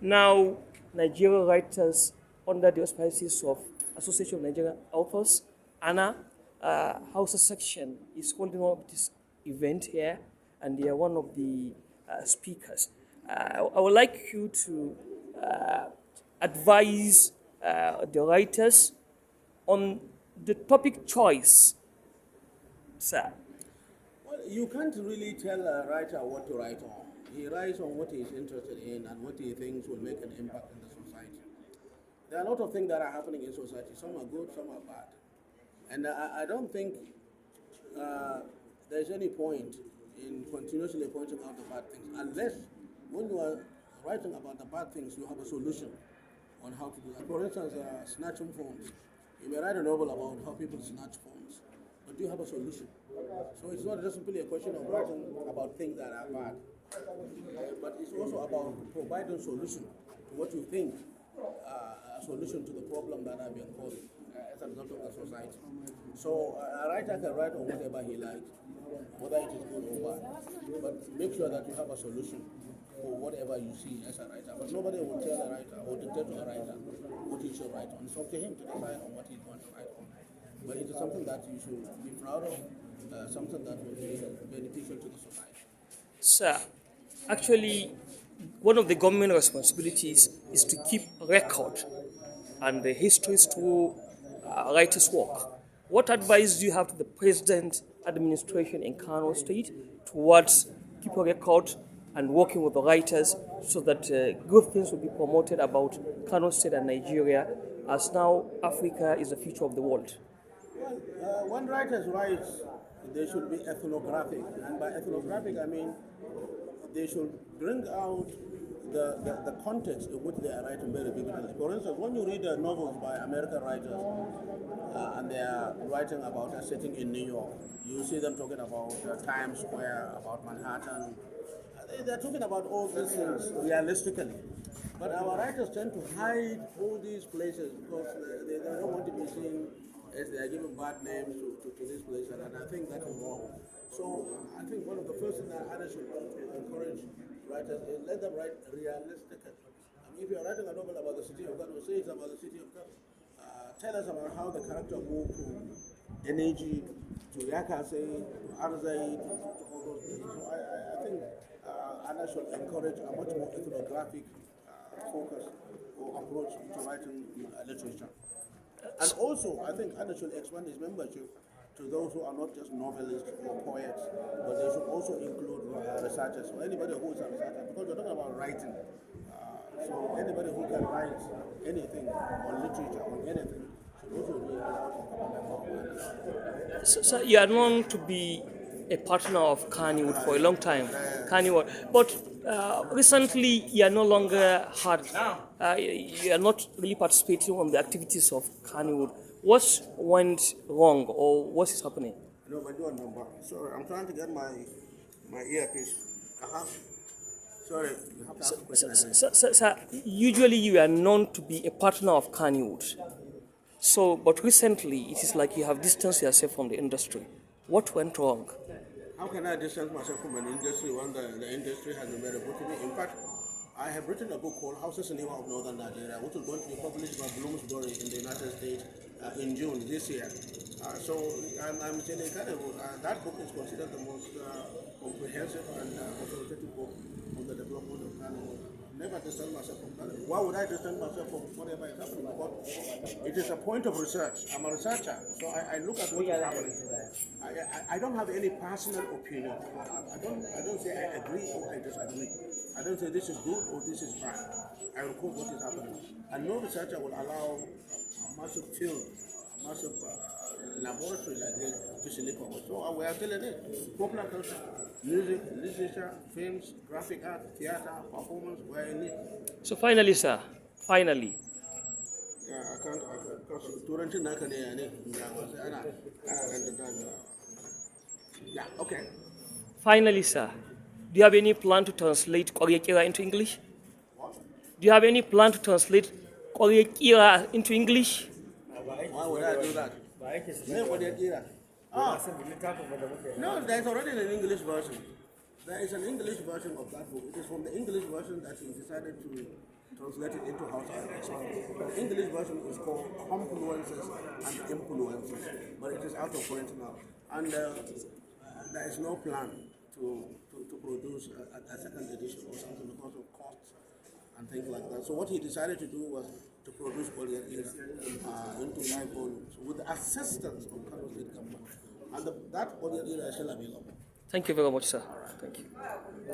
Now, Nigerian writers, under the auspices of Association of Nigerian Authors, ANA, Hausa section is holding up this event here, and they are one of the speakers. I would like you to advise the writers on the topic choice, sir. Well, you can't really tell a writer what to write on. He writes on what he's interested in and what he thinks will make an impact in the society. There are a lot of things that are happening in society. Some are good, some are bad. And I don't think there's any point in continuously pointing out the bad things, unless when you are writing about the bad things, you have a solution on how to do that. For instance, snatching phones. You may write a novel about how people snatch phones, but do you have a solution? So it's not just simply a question of writing about things that are bad, but it's also about providing solution to what you think a solution to the problem that are being caused as a result of the society. So a writer can write on whatever he likes, whether it is good or bad, but make sure that you have a solution for whatever you see as a writer. But nobody will tell a writer or dictate to a writer what he should write on. It's up to him to decide on what he wants to write on. But it is something that you should be proud of, something that will be beneficial to the society. Sir, actually, one of the government responsibilities is to keep record and the histories to writers' work. What advice do you have to the present administration in Kano State towards keeping record and working with the writers so that good things will be promoted about Kano State and Nigeria, as now Africa is the future of the world? Well, when writers write, they should be ethnographic, and by ethnographic I mean they should bring out the context in which they are writing very vividly. For instance, when you read novels by American writers and they are writing about a setting in New York, you see them talking about Times Square, about Manhattan. They are talking about all these things realistically. But our writers tend to hide all these places because they don't want to be seen as they are giving bad names to these places, and I think that is wrong. So I think one of the first things that others should do to encourage writers is let them write realistically. I mean, if you are writing a novel about the city of Kano, say it's about the city of Kano. Tell us about how the character moved from Eneji to Yakase to Arzai to all those things. So I think others should encourage a much more ethnographic focus or approach to writing literature. And also, I think others should expand his membership to those who are not just novelists or poets, but they should also include researchers. So anybody who is a researcher, because we're talking about writing. So anybody who can write anything on literature, on anything, should also be allowed to come on. So you are known to be a partner of Kannywood for a long time, Kannywood, but recently you are no longer hard. You are not really participating on the activities of Kannywood. What went wrong, or what is happening? No, but your number. Sorry, I'm trying to get my earpiece. Sorry, you have to ask a question. So, usually you are known to be a partner of Kannywood. So, but recently it is like you have distanced yourself from the industry. What went wrong? How can I distance myself from an industry when the industry has been very good to me? In fact, I have written a book called Houses in of Northern Nigeria, which is going to be published by Bloomsbury in the United States in June this year. So I'm telling you, that book is considered the most comprehensive and authoritative book on the development of Kano. Never distance myself from Kano. Why would I distance myself from whatever is happening? Because it is a point of research. I'm a researcher, so I look at what is happening. I don't have any personal opinion. I don't say I agree or I disagree. I don't say this is good or this is bad. I report what is happening. And no researcher will allow a massive field, a massive laboratory like this to sleep on. So we are telling it. Popular culture, music, literature, films, graphic art, theater, performance, we are in it. So finally, sir, finally. Yeah, I can't, yeah, okay. Finally, sir, do you have any plan to translate Koreakira into English? What? Do you have any plan to translate Koreakira into English? Why would I do that? No, there's already an English version. There is an English version of that book. It is from the English version that we decided to translated into Hausa as well. The English version is called Confluences and Influences, but it is out of print now. And there is no plan to produce a second edition or something because of costs and things like that. So what he decided to do was to produce Korean Era into 5 volumes with the assistance of Kano State government. And that Korean Era is still available. Thank you very much, sir. Thank you.